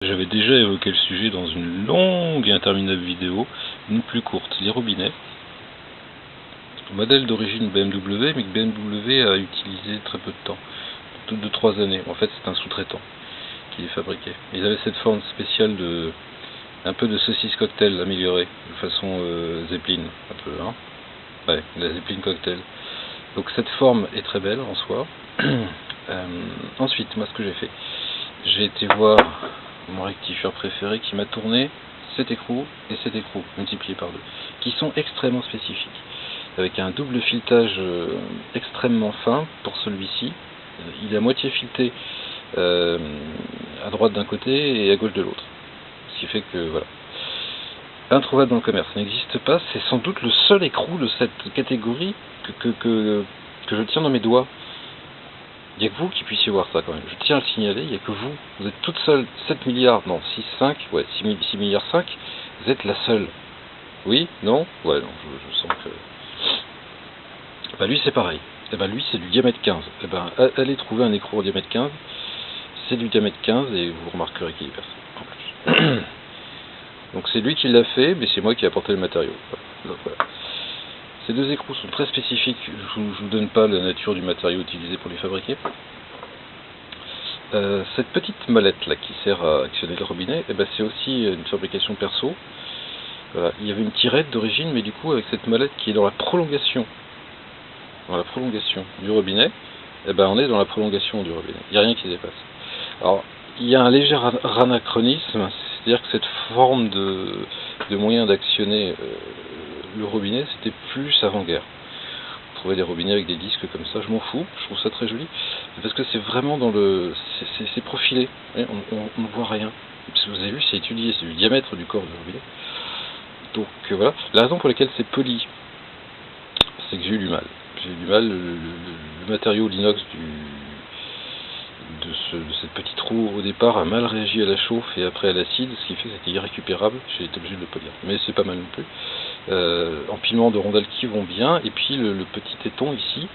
J'avais déjà évoqué le sujet dans une longue et interminable vidéo, une plus courte, les robinets. Modèle d'origine BMW, mais que BMW a utilisé très peu de temps, 2-3 années. En fait, c'est un sous-traitant qui les fabriquait. Ils avaient cette forme spéciale de, un peu de saucisse cocktail améliorée, de façon Zeppelin, un peu, hein. Ouais, la Zeppelin cocktail. Donc cette forme est très belle en soi. Ensuite, moi, ce que j'ai fait, j'ai été voir mon rectifieur préféré qui m'a tourné cet écrou et cet écrou multiplié par 2, qui sont extrêmement spécifiques, avec un double filetage extrêmement fin pour celui-ci. Il est à moitié fileté à droite d'un côté et à gauche de l'autre, ce qui fait que voilà, introuvable dans le commerce, ça n'existe pas. C'est sans doute le seul écrou de cette catégorie que je tiens dans mes doigts. Il n'y a que vous qui puissiez voir ça quand même. Je tiens à le signaler, il n'y a que vous. Vous êtes toute seule, 7 milliards, non, 6, 5, ouais, 6 milliards 5, vous êtes la seule. Oui, non, ouais, non, je sens que... Bah lui c'est pareil. Et ben lui c'est du diamètre 15. Et ben allez trouver un écrou en diamètre 15, c'est du diamètre 15 et vous remarquerez qu'il est percé en plus. Donc c'est lui qui l'a fait, mais c'est moi qui ai apporté le matériau. Donc, voilà. Ces deux écrous sont très spécifiques, je ne vous donne pas la nature du matériau utilisé pour les fabriquer. Cette petite molette là qui sert à actionner le robinet, eh ben, c'est aussi une fabrication perso. Voilà. Il y avait une tirette d'origine, mais du coup avec cette molette qui est dans la prolongation du robinet, eh ben, on est dans la prolongation du robinet, il n'y a rien qui dépasse. Alors il y a un léger anachronisme, c'est-à-dire que cette forme de moyen d'actionner le robinet, c'était plus avant-guerre. Trouver des robinets avec des disques comme ça, je m'en fous, je trouve ça très joli, parce que c'est vraiment dans le... c'est profilé, on ne voit rien. Parce que vous avez vu, c'est étudié, c'est du diamètre du corps du robinet. Donc voilà, la raison pour laquelle c'est poli, c'est que j'ai eu du mal. J'ai eu du mal, le matériau, l'inox de cette petite roue au départ a mal réagi à la chauffe et après à l'acide, ce qui fait que c'était irrécupérable, j'ai été obligé de le polir. Mais c'est pas mal non plus. Empilement de rondelles qui vont bien, et puis le petit téton ici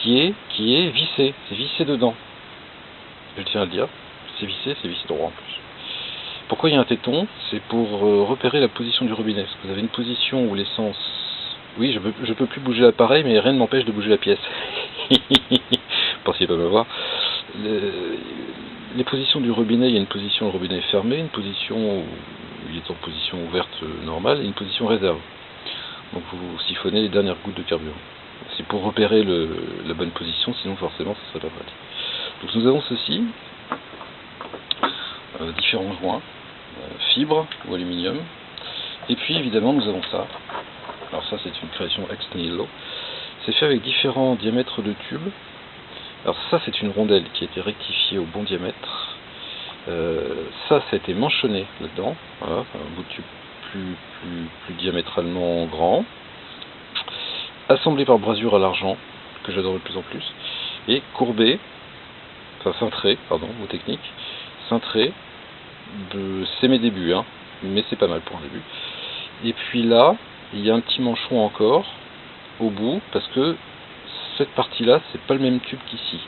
qui est vissé, c'est vissé dedans. Je tiens à le dire, c'est vissé droit en plus. Pourquoi il y a un téton? C'est pour repérer la position du robinet, parce que vous avez une position où l'essence... Oui, je peux plus bouger l'appareil, mais rien ne m'empêche de bouger la pièce. Vous pensiez pas me voir. Les positions du robinet, il y a une position où le robinet est fermé, une position où il est en position ouverte normale, et une position réserve. Donc vous siphonnez les dernières gouttes de carburant. C'est pour repérer la bonne position, sinon forcément ça serait pas pratique. Donc nous avons ceci, différents joints, fibres ou aluminium, et puis évidemment nous avons ça. Alors ça c'est une création ex nihilo. C'est fait avec différents diamètres de tubes. Alors ça c'est une rondelle qui a été rectifiée au bon diamètre. Ça a été manchonné là-dedans, voilà, un bout de tube plus diamétralement grand, assemblé par brasure à l'argent, que j'adore de plus en plus, et courbé, enfin cintré, pardon, mot technique, cintré, c'est mes débuts, hein, mais c'est pas mal pour un début. Et puis là, il y a un petit manchon encore, au bout, parce que cette partie-là, c'est pas le même tube qu'ici.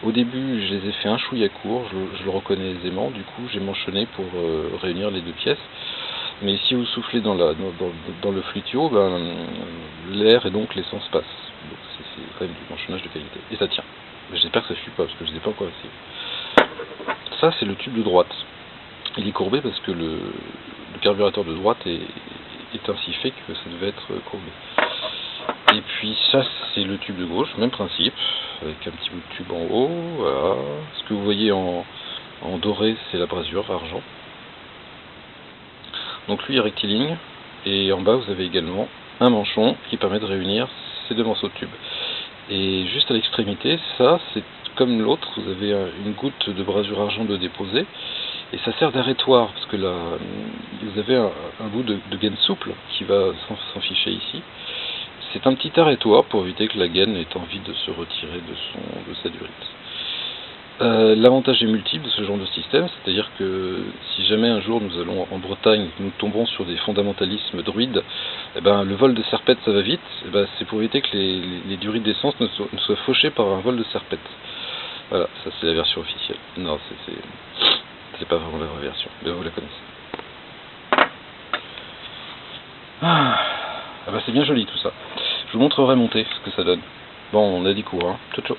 Au début, je les ai fait un chouïa court, je le reconnais aisément, du coup j'ai manchonné pour réunir les deux pièces. Mais si vous soufflez dans le flutio, ben, l'air et donc l'essence passe. Donc c'est quand même du manchonnage de qualité. Et ça tient. J'espère que ça suit pas, parce que je ne les ai pas encore essayé. Ça c'est le tube de droite. Il est courbé parce que le carburateur de droite est ainsi fait que ça devait être courbé. Et puis ça c'est le tube de gauche, même principe, avec un petit bout de tube en haut, voilà. Ce que vous voyez en doré c'est la brasure argent. Donc lui est rectiligne, et en bas vous avez également un manchon qui permet de réunir ces deux morceaux de tube. Et juste à l'extrémité, ça c'est comme l'autre, vous avez une goutte de brasure argent de déposer, et ça sert d'arrêtoir, parce que là vous avez un bout de gaine souple qui va s'en ficher ici. C'est un petit arrêtoir pour éviter que la gaine ait envie de se retirer de sa durite. L'avantage est multiple de ce genre de système, c'est-à-dire que si jamais un jour nous allons en Bretagne, nous tombons sur des fondamentalismes druides, eh ben, le vol de serpette ça va vite, eh ben, c'est pour éviter que les durites d'essence ne soient fauchées par un vol de serpette. Voilà, ça c'est la version officielle. Non, c'est pas vraiment la vraie version, mais vous la connaissez. Ah bah c'est bien joli tout ça. Je vous montrerai monter ce que ça donne. Bon, on a des cours, hein. Ciao ciao.